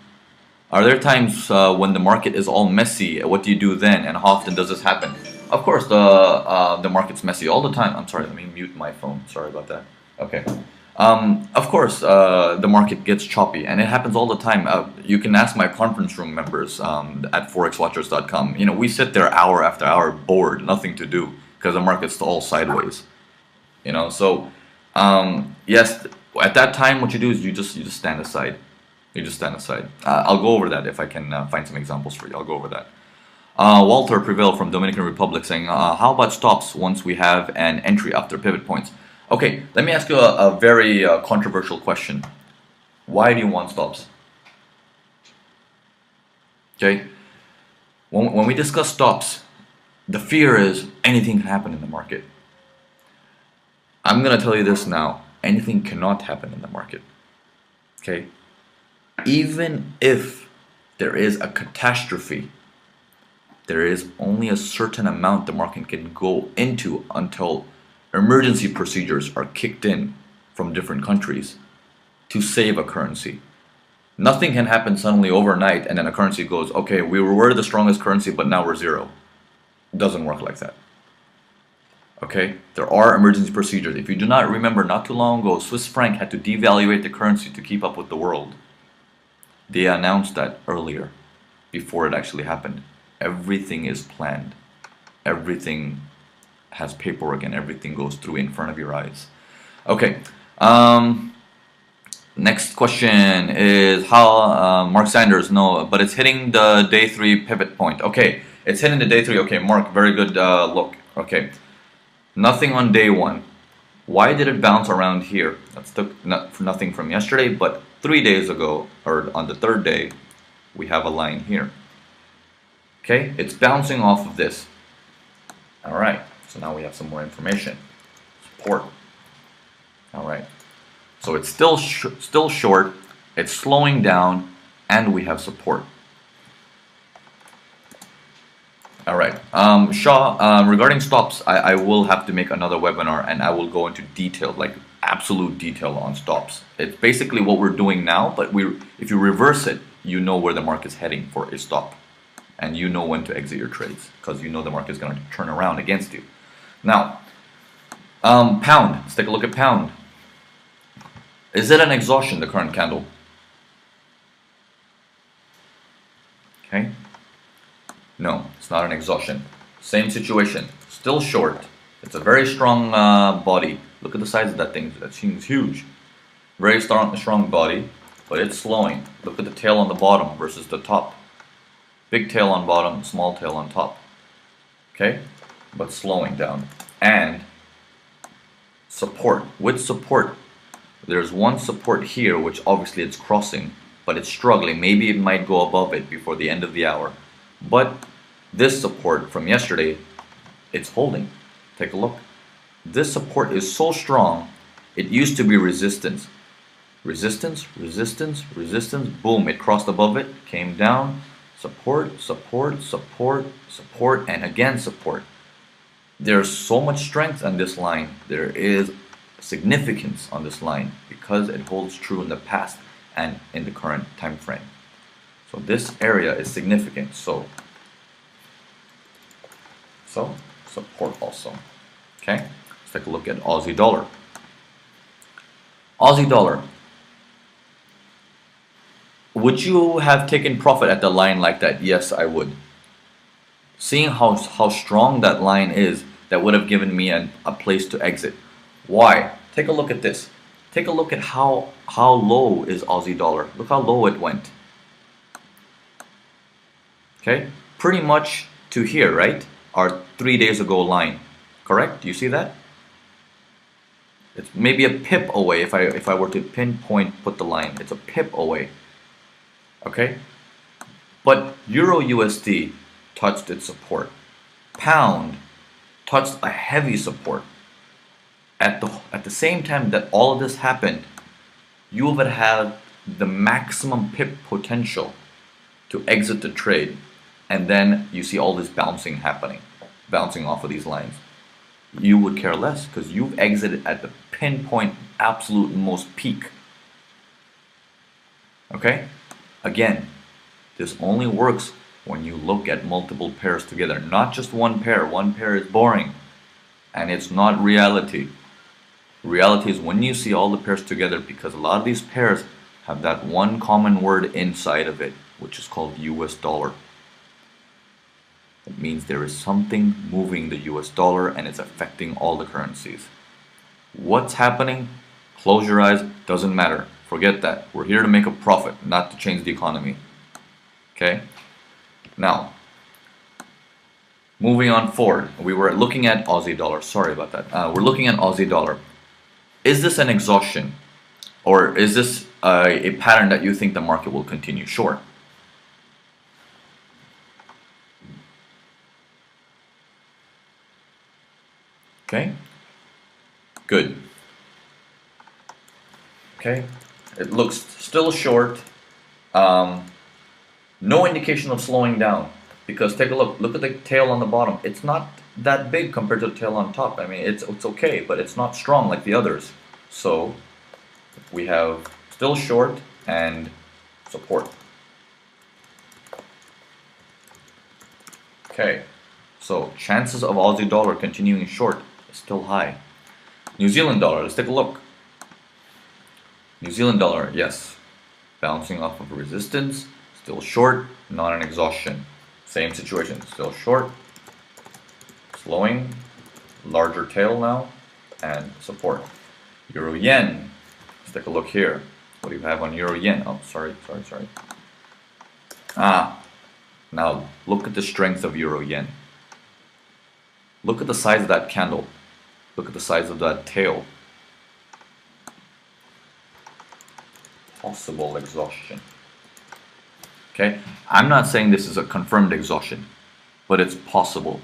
Are there times when the market is all messy? What do you do then? And how often does this happen? Of course, the market's messy all the time. I'm sorry, let me mute my phone. Sorry about that. Okay. Of course, the market gets choppy, and it happens all the time. You can ask my conference room members at forexwatchers.com. You know, we sit there hour after hour, bored, nothing to do, because the market's all sideways. You know, so yes, at that time, what you do is you just stand aside. You just stand aside. I'll go over that if I can find some examples for you. I'll go over that. Walter Prevail from Dominican Republic saying, how about stops once we have an entry after pivot points? Okay, let me ask you a very controversial question. Why do you want stops? Okay, when we discuss stops, the fear is anything can happen in the market. I'm going to tell you this now. Anything cannot happen in the market. Okay, even if there is a catastrophe, there is only a certain amount the market can go into until emergency procedures are kicked in from different countries to save a currency. Nothing can happen suddenly overnight and then a currency goes, okay, we were the strongest currency, but now we're zero. Doesn't work like that. Okay, there are emergency procedures. If you do not remember, not too long ago, Swiss franc had to devaluate the currency to keep up with the world. They announced that earlier, before it actually happened. Everything is planned. Everything has paperwork and everything goes through in front of your eyes. Okay, next question is how Mark Sanders, no, but it's hitting the day 3 pivot point. Okay, it's hitting the day 3. Okay, Mark, very good look. Okay, nothing on day 1. Why did it bounce around here? That's nothing from yesterday, but 3 days ago, or on the 3rd day, we have a line here. Okay, it's bouncing off of this. Alright, so now we have some more information. Support. Alright, so it's still short, it's slowing down, and we have support. Alright, Shaw, regarding stops, I will have to make another webinar and I will go into detail, like absolute detail on stops. It's basically what we're doing now, but if you reverse it, you know where the market's heading for a stop. And you know when to exit your trades, because you know the market is going to turn around against you. Now, pound, let's take a look at pound. Is it an exhaustion, the current candle? Okay. No, it's not an exhaustion. Same situation, still short. It's a very strong body. Look at the size of that thing. That seems huge. Very strong body, but it's slowing. Look at the tail on the bottom versus the top. Big tail on bottom, small tail on top. Okay, but slowing down. And support. With support, there's one support here, which obviously it's crossing, but it's struggling. Maybe it might go above it before the end of the hour. But this support from yesterday, it's holding. Take a look. This support is so strong, it used to be resistance. Resistance, resistance, resistance, boom, it crossed above it, came down, support, support, support, support, and again support. There's so much strength on this line. There is significance on this line because it holds true in the past and in the current time frame. So this area is significant. So support also. Okay, let's take a look at Aussie dollar. Aussie dollar. Would you have taken profit at the line like that? Yes, I would. Seeing how strong that line is, that would have given me a place to exit. Why? Take a look at this. Take a look at how low is Aussie dollar. Look how low it went. Okay, pretty much to here, right? Our 3 days ago line. Correct? Do you see that? It's maybe a pip away if I were to pinpoint put the line. It's a pip away. Okay? But Euro USD touched its support. Pound touched a heavy support. At the same time that all of this happened, you would have the maximum pip potential to exit the trade, and then you see all this bouncing happening, bouncing off of these lines. You would care less because you've exited at the pinpoint absolute most peak. Okay? Again, this only works when you look at multiple pairs together, not just one pair. One pair is boring and it's not reality. Reality is when you see all the pairs together, because a lot of these pairs have that one common word inside of it, which is called US dollar. It means there is something moving the US dollar and it's affecting all the currencies. What's happening? Close your eyes, doesn't matter. Forget that. We're here to make a profit, not to change the economy. Okay? Now, moving on forward, we were looking at Aussie dollar. Sorry about that. We're looking at Aussie dollar. Is this an exhaustion? Or is this a pattern that you think the market will continue? Sure. Okay? Good. Okay? It looks still short. No indication of slowing down. Because take a look. Look at the tail on the bottom. It's not that big compared to the tail on top. I mean, it's okay, but it's not strong like the others. So we have still short and support. Okay. So chances of Aussie dollar continuing short is still high. New Zealand dollar, let's take a look. New Zealand dollar, yes, bouncing off of resistance, still short, not an exhaustion. Same situation, still short, slowing, larger tail now, and support. Euro yen, let's take a look here. What do you have on euro yen? Oh, sorry. Now look at the strength of euro yen. Look at the size of that candle. Look at the size of that tail. Possible exhaustion. Okay, I'm not saying this is a confirmed exhaustion, but it's possible.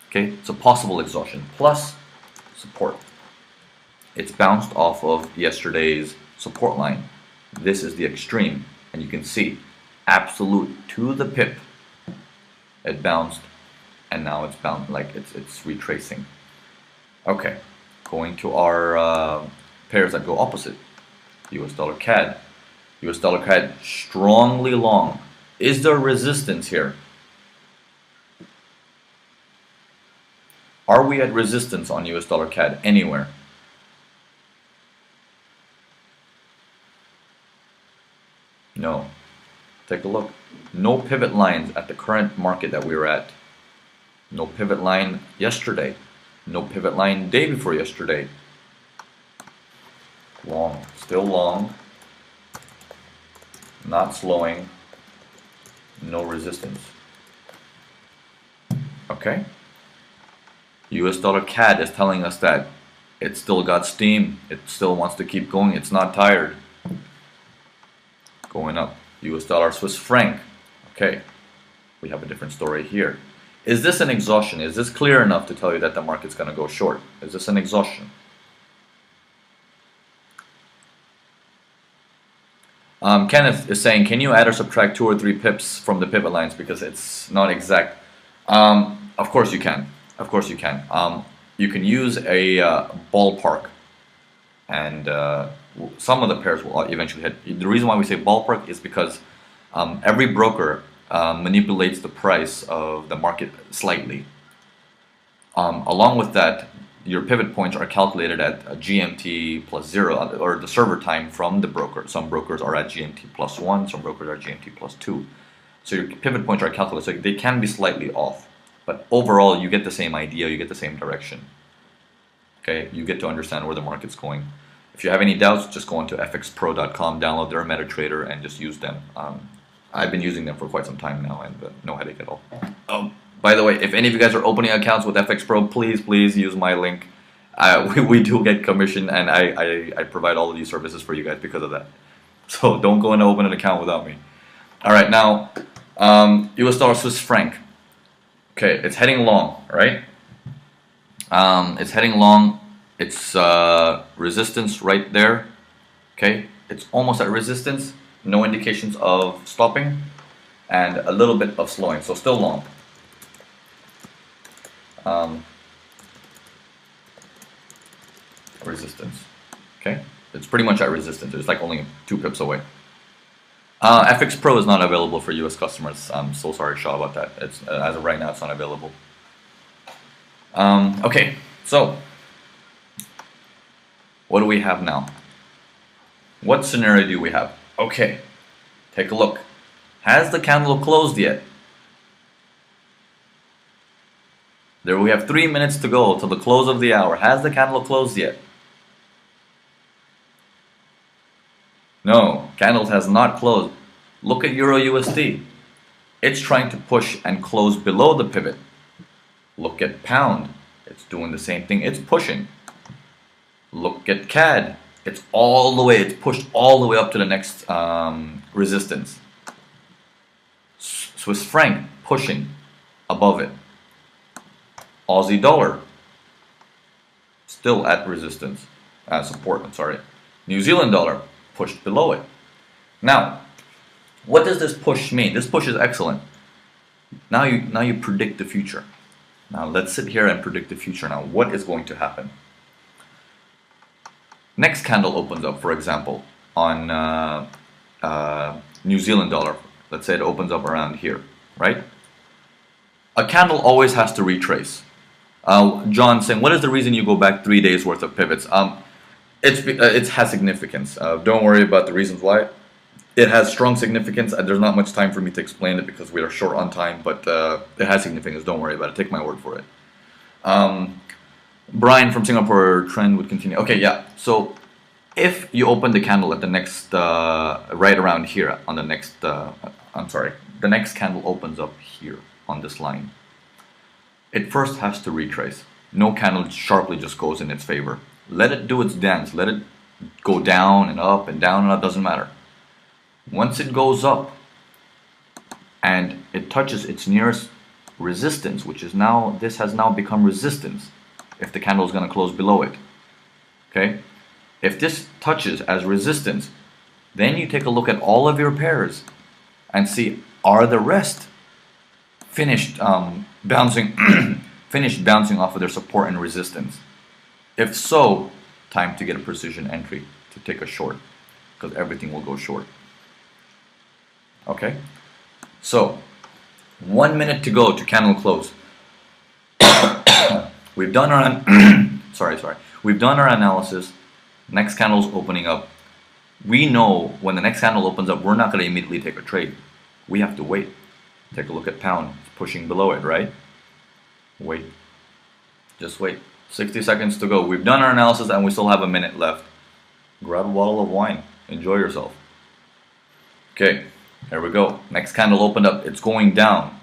Okay, it's a possible exhaustion plus support. It's bounced off of yesterday's support line. This is the extreme, and you can see absolute to the pip. It bounced, and now it's bounced like it's retracing. Okay, going to our pairs that go opposite. US dollar CAD. US dollar CAD strongly long. Is there resistance here? Are we at resistance on US dollar CAD anywhere? No. Take a look. No pivot lines at the current market that we were at. No pivot line yesterday. No pivot line day before yesterday. Long. Still long. Not slowing. No resistance. Okay? US dollar CAD is telling us that it still got steam. It still wants to keep going. It's not tired. Going up. US dollar Swiss franc. Okay. We have a different story here. Is this an exhaustion? Is this clear enough to tell you that the market's going to go short? Is this an exhaustion? Kenneth is saying, can you add or subtract 2 or 3 pips from the pivot lines because it's not exact? Of course you can. Of course you can. You can use a ballpark, and some of the pairs will eventually hit. The reason why we say ballpark is because every broker manipulates the price of the market slightly. Along with that, your pivot points are calculated at GMT plus 0, or the server time from the broker. Some brokers are at GMT plus 1, some brokers are GMT plus 2. So your pivot points are calculated, so they can be slightly off. But overall, you get the same idea, you get the same direction. Okay, you get to understand where the market's going. If you have any doubts, just go onto fxpro.com, download their MetaTrader, and just use them. I've been using them for quite some time now, and no headache at all. Oh, by the way, if any of you guys are opening accounts with FX Pro, please use my link. We do get commission, and I provide all of these services for you guys because of that. So don't go and open an account without me. All right, now US dollar Swiss franc. Okay, it's heading long, right? It's heading long. It's resistance right there. Okay, it's almost at resistance. No indications of stopping, and a little bit of slowing. So still long. Resistance. Okay, it's pretty much at resistance. It's like only 2 pips away. FX Pro is not available for US customers. I'm so sorry, Shaw, about that. It's as of right now, it's not available. Okay, so what do we have now? What scenario do we have? Okay, take a look. Has the candle closed yet? There we have 3 minutes to go till the close of the hour. Has the candle closed yet? No, candles has not closed. Look at Euro USD. It's trying to push and close below the pivot. Look at pound. It's doing the same thing. It's pushing. Look at CAD. It's all the way. It's pushed all the way up to the next resistance. Swiss franc pushing above it. Aussie dollar still at resistance, support. I'm sorry. New Zealand dollar pushed below it. Now, what does this push mean? This push is excellent. Now you predict the future. Now let's sit here and predict the future. Now, what is going to happen? Next candle opens up, for example, on New Zealand dollar. Let's say it opens up around here, right? A candle always has to retrace. John saying, what is the reason you go back 3 days worth of pivots? It has significance. Don't worry about the reasons why. It has strong significance. There's not much time for me to explain it because we are short on time, but it has significance. Don't worry about it. Take my word for it. Brian from Singapore, trend would continue. Okay, yeah. So if you open the candle at the next, right around here on the next, I'm sorry, the next candle opens up here on this line. It first has to retrace. No candle sharply just goes in its favor. Let it do its dance. Let it go down and up and down and up, doesn't matter. Once it goes up and it touches its nearest resistance, which is now, this has now become resistance if the candle is going to close below it. Okay? If this touches as resistance, then you take a look at all of your pairs and see, are the rest finished bouncing finished bouncing off of their support and resistance? If so, time to get a precision entry to take a short, because everything will go short. Okay, so 1 minute to go to candle close. We've done our we've done our analysis. Next candle's opening up. We know when the next candle opens up, we're not going to immediately take a trade. We have to wait. Take a look at pound. It's pushing below it, right? Wait. Just wait. 60 seconds to go. We've done our analysis and we still have a minute left. Grab a bottle of wine. Enjoy yourself. Okay, here we go. Next candle opened up. It's going down.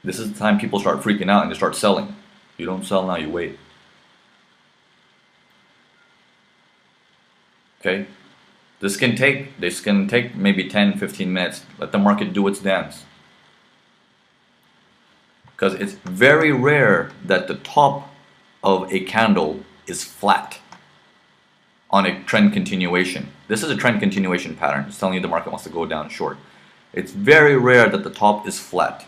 This is the time people start freaking out and they start selling. You don't sell now, you wait. Okay? This can take maybe 10-15 minutes. Let the market do its dance. Because it's very rare that the top of a candle is flat on a trend continuation. This is a trend continuation pattern. It's telling you the market wants to go down short. It's very rare that the top is flat.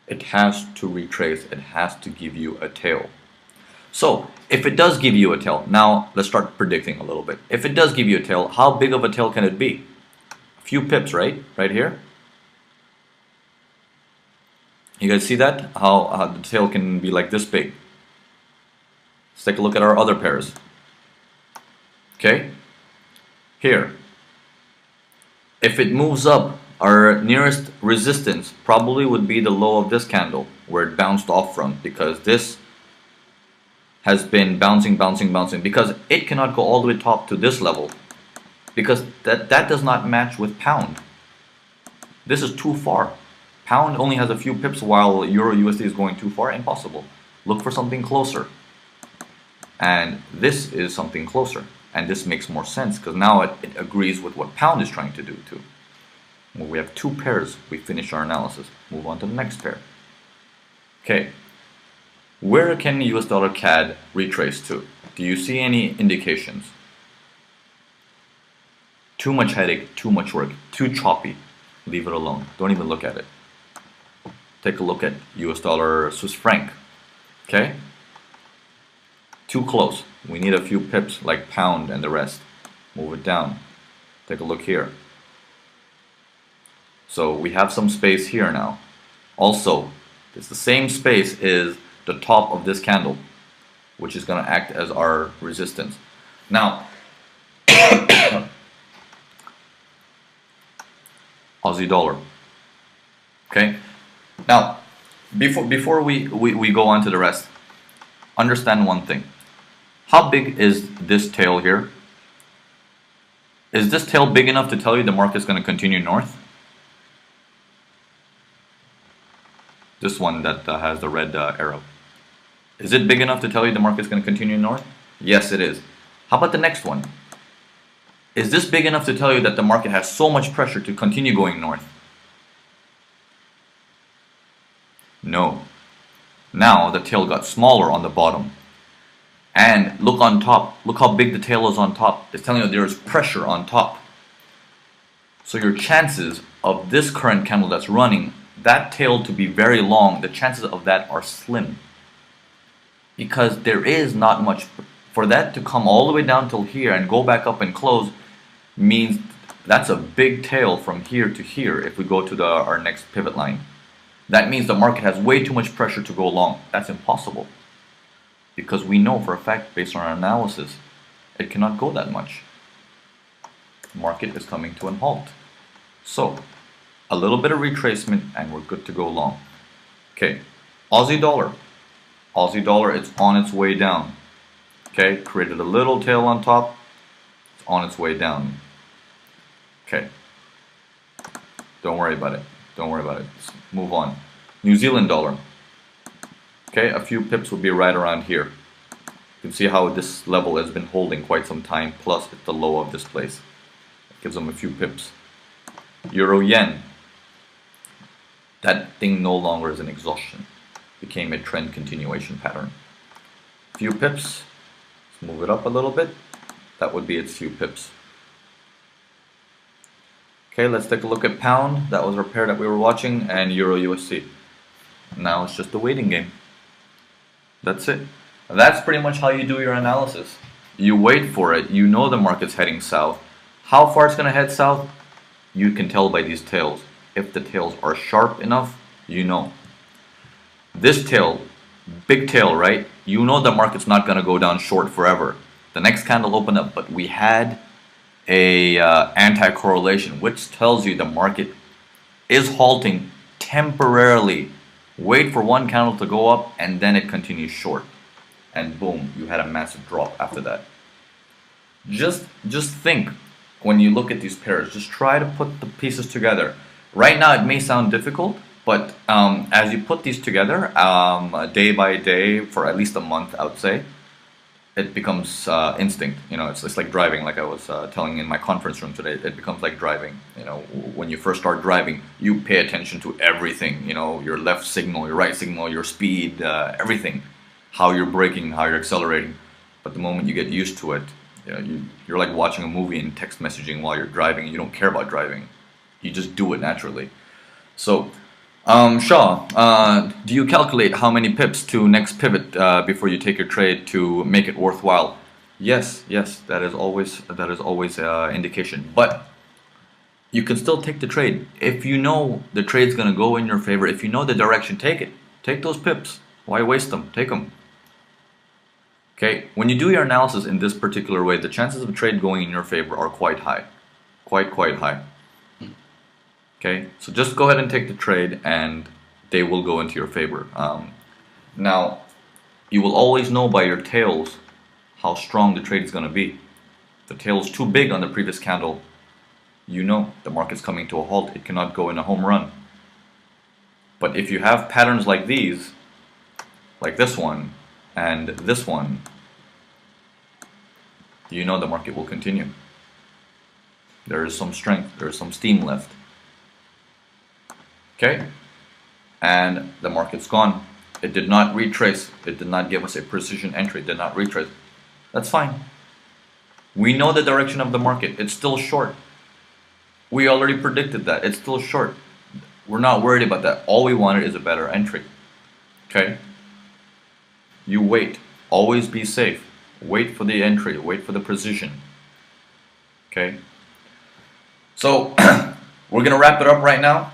It has to retrace. It has to give you a tail. So if it does give you a tail, now let's start predicting a little bit. If it does give you a tail, how big of a tail can it be? A few pips, right? Right here. You guys see that? How the tail can be like this big. Let's take a look at our other pairs. Okay? Here. If it moves up, our nearest resistance probably would be the low of this candle, where it bounced off from, because this has been bouncing, because it cannot go all the way top to this level, because that does not match with pound. This is too far. Pound only has a few pips while Euro USD is going too far. Impossible. Look for something closer. And this is something closer. And this makes more sense because now it agrees with what pound is trying to do too. Well, we have two pairs. We finish our analysis. Move on to the next pair. Okay. Where can US dollar CAD retrace to? Do you see any indications? Too much headache, too much work, too choppy. Leave it alone. Don't even look at it. Take a look at US dollar Swiss franc. Okay? Too close. We need a few pips like pound and the rest. Move it down. Take a look here. So we have some space here now. Also, it's the same space as the top of this candle, which is going to act as our resistance. Now, Aussie dollar. Okay? Now, before we go on to the rest, understand one thing. How big is this tail here? Is this tail big enough to tell you the market's going to continue north? This one that has the red arrow. Is it big enough to tell you the market's going to continue north? Yes, it is. How about the next one? Is this big enough to tell you that the market has so much pressure to continue going north? No. Now the tail got smaller on the bottom. And look on top. Look how big the tail is on top. It's telling you there is pressure on top. So your chances of this current candle that's running, that tail to be very long, the chances of that are slim. Because there is not much. For that to come all the way down till here and go back up and close means That's a big tail from here to here if we go to our next pivot line. That means the market has way too much pressure to go long. That's impossible. Because we know for a fact, based on our analysis, it cannot go that much. The market is coming to a halt. So, a little bit of retracement and we're good to go long. Okay, Aussie dollar. Aussie dollar, it's on its way down. Okay, created a little tail on top. It's on its way down. Okay, don't worry about it. Don't worry about it. Let's move on. New Zealand dollar. Okay, a few pips would be right around here. You can see how this level has been holding quite some time, plus it's the low of this place. It gives them a few pips. Euro yen. That thing no longer is an exhaustion. Became a trend continuation pattern. Few pips. Let's move it up a little bit. That would be its few pips. Okay, let's take a look at pound. That was our pair that we were watching, and Euro USD. Now it's just a waiting game. That's it. That's pretty much how you do your analysis. You wait for it. You know the market's heading south. How far it's going to head south? You can tell by these tails. If the tails are sharp enough, you know. This tail, big tail, right? You know the market's not going to go down short forever. The next candle opened up, but we had a anti-correlation, which tells you the market is halting temporarily. Wait for one candle to go up, and then it continues short. And boom, you had a massive drop after that. Just think when you look at these pairs. Just try to put the pieces together. Right now it may sound difficult, but as you put these together day by day for at least a month, I would say, it becomes instinct. You know, it's like driving, like I was telling in my conference room today. It becomes like driving. You know, when you first start driving, you pay attention to everything. You know, your left signal, your right signal, your speed, everything. How you're braking, how you're accelerating. But the moment you get used to it, you know, you're like watching a movie and text messaging while you're driving. You don't care about driving. You just do it naturally. So, Shaw, do you calculate how many pips to next pivot before you take your trade to make it worthwhile? Yes, that is always indication. But you can still take the trade if you know the trade's gonna go in your favor. If you know the direction, take it. Take those pips. Why waste them? Take them. Okay. When you do your analysis in this particular way, the chances of a trade going in your favor are quite high, quite high. Okay, so just go ahead and take the trade and they will go into your favor. Now, you will always know by your tails how strong the trade is going to be. If the tail is too big on the previous candle, you know the market's coming to a halt. It cannot go in a home run. But if you have patterns like these, like this one and this one, you know the market will continue. There is some strength, there is some steam left. Okay, and the market's gone. It did not retrace. It did not give us a precision entry. It did not retrace. That's fine. We know the direction of the market. It's still short. We already predicted that. It's still short. We're not worried about that. All we wanted is a better entry. Okay? You wait. Always be safe. Wait for the entry. Wait for the precision. Okay? So, we're going to wrap it up right now.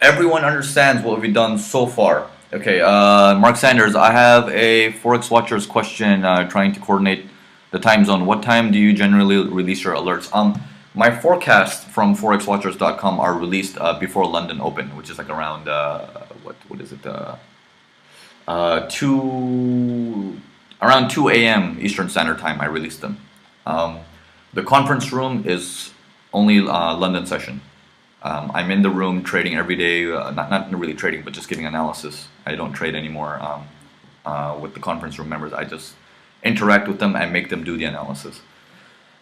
Everyone understands what we've done so far. Okay, Mark Sanders, I have a Forex Watchers question trying to coordinate the time zone. What time do you generally release your alerts? My forecasts from forexwatchers.com are released before London Open, which is like around, what is it, around 2 a.m. Eastern Standard Time I release them. The conference room is only London session. I'm in the room trading every day, not really trading, but just giving analysis. I don't trade anymore with the conference room members. I just interact with them and make them do the analysis.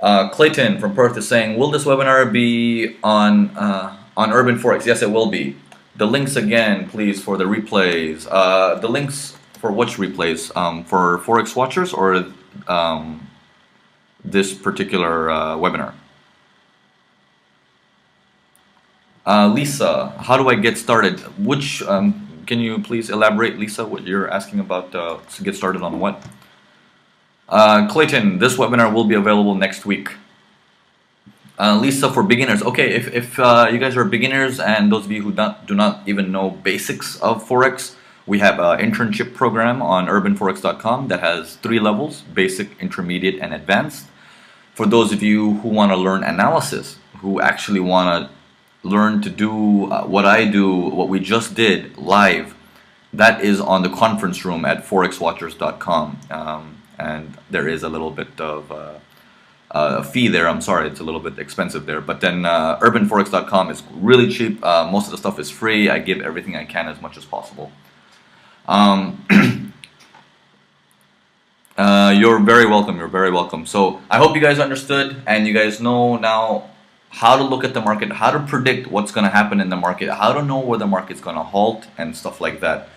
Clayton from Perth is saying, will this webinar be on Urban Forex? Yes, it will be. The links again, please, for the replays. The links for which replays? For Forex Watchers or this particular webinar? Lisa, how do I get started? Which, can you please elaborate, Lisa, what you're asking about to get started on what? Clayton, this webinar will be available next week. Lisa, for beginners. Okay, if you guys are beginners and those of you who do not even know basics of Forex, we have an internship program on urbanforex.com that has 3 levels: basic, intermediate, and advanced. For those of you who want to learn analysis, who actually want to learn to do what I do, what we just did live, that is on the conference room at forexwatchers.com. And there is a little bit of a fee there. I'm sorry, it's a little bit expensive there. But then urbanforex.com is really cheap. Most of the stuff is free. I give everything I can as much as possible. You're very welcome. You're very welcome. So I hope you guys understood and you guys know now how to look at the market, how to predict what's going to happen in the market, how to know where the market's going to halt and stuff like that.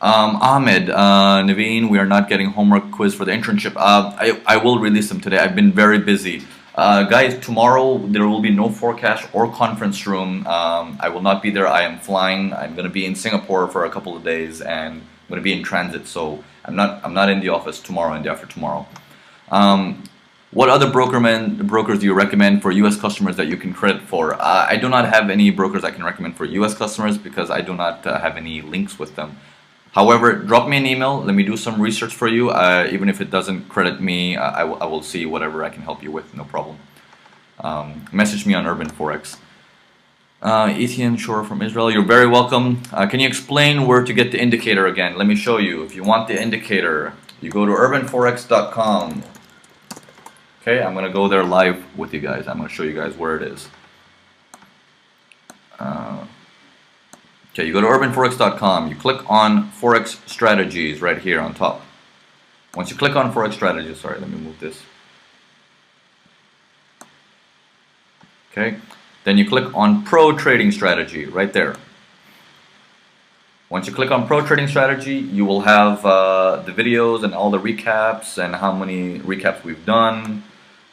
Ahmed, Naveen, we are not getting homework quiz for the internship. I will release them today. I've been very busy. Guys, tomorrow there will be no forecast or conference room. I will not be there. I am flying. I'm going to be in Singapore for a couple of days and I'm going to be in transit. So I'm not in the office tomorrow and the after tomorrow. What other brokers do you recommend for U.S. customers that you can credit for? I do not have any brokers I can recommend for U.S. customers because I do not have any links with them. However, drop me an email. Let me do some research for you. Even if it doesn't credit me, I will see whatever I can help you with. No problem. Message me on Urban Forex. Etienne Shore from Israel, you're very welcome. Can you explain where to get the indicator again? Let me show you. If you want the indicator, you go to urbanforex.com. Okay, I'm going to go there live with you guys. I'm going to show you guys where it is. Okay, you go to urbanforex.com. You click on Forex Strategies right here on top. Once you click on Forex Strategies, sorry, let me move this. Okay, then you click on Pro Trading Strategy right there. Once you click on Pro Trading Strategy, you will have the videos and all the recaps and how many recaps we've done.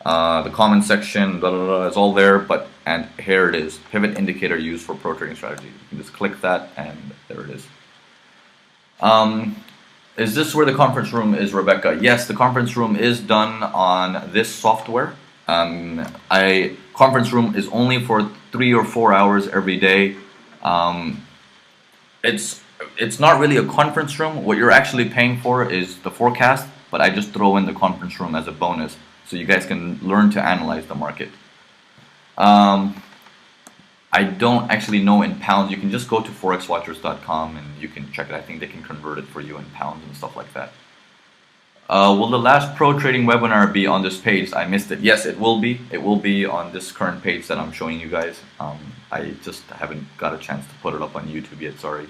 The comment section, blah, blah, blah, is all there, and here it is, pivot indicator used for pro trading strategy. You can just click that and there it is. Is this where the conference room is, Rebecca? Yes, the conference room is done on this software. Conference room is only for 3 or 4 hours every day. It's not really a conference room. What you're actually paying for is the forecast, but I just throw in the conference room as a bonus, so you guys can learn to analyze the market. I don't actually know in pounds. You can just go to forexwatchers.com and you can check it. I think they can convert it for you in pounds and stuff like that. Will the last pro trading webinar be on this page? I missed it. Yes, it will be. It will be on this current page that I'm showing you guys. I just haven't got a chance to put it up on YouTube yet, sorry.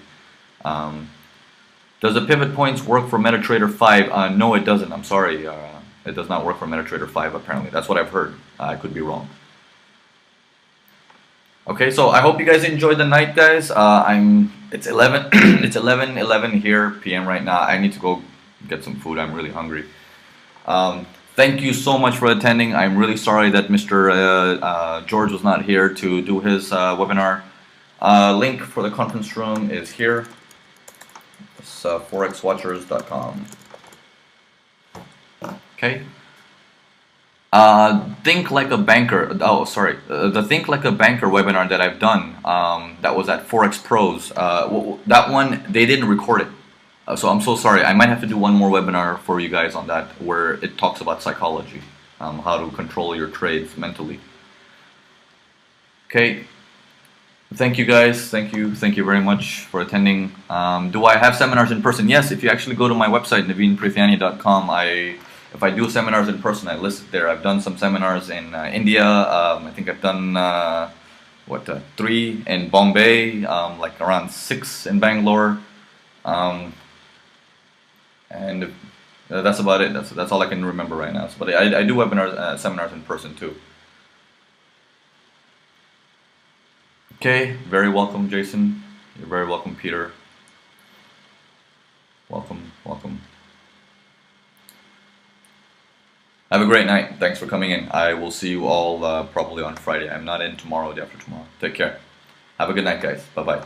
Does the pivot points work for MetaTrader 5? No, it doesn't. I'm sorry. It does not work for MetaTrader 5 apparently. That's what I've heard. I could be wrong. Okay, so I hope you guys enjoyed the night, guys. It's 11 it's 11 here p.m. right now. I need to go get some food. I'm really hungry. Thank you so much for attending. I'm really sorry that Mr. George was not here to do his webinar. Link for the conference room is here. It's forexwatchers.com. Okay. Think Like a Banker. Oh, sorry. The Think Like a Banker webinar that I've done, that was at Forex Pros. That one, they didn't record it. So I'm so sorry. I might have to do one more webinar for you guys on that, where it talks about psychology, how to control your trades mentally. Okay. Thank you guys. Thank you very much for attending. Do I have seminars in person? Yes. If you actually go to my website, naveenprithyani.com, if I do seminars in person, I list it there. I've done some seminars in India. I think I've done 3 in Bombay, like around 6 in Bangalore, and that's about it. That's all I can remember right now. But I do webinars, seminars in person too. Okay, very welcome, Jason. You're very welcome, Peter. Welcome. Have a great night. Thanks for coming in. I will see you all probably on Friday. I'm not in tomorrow or the after tomorrow. Take care. Have a good night, guys. Bye-bye.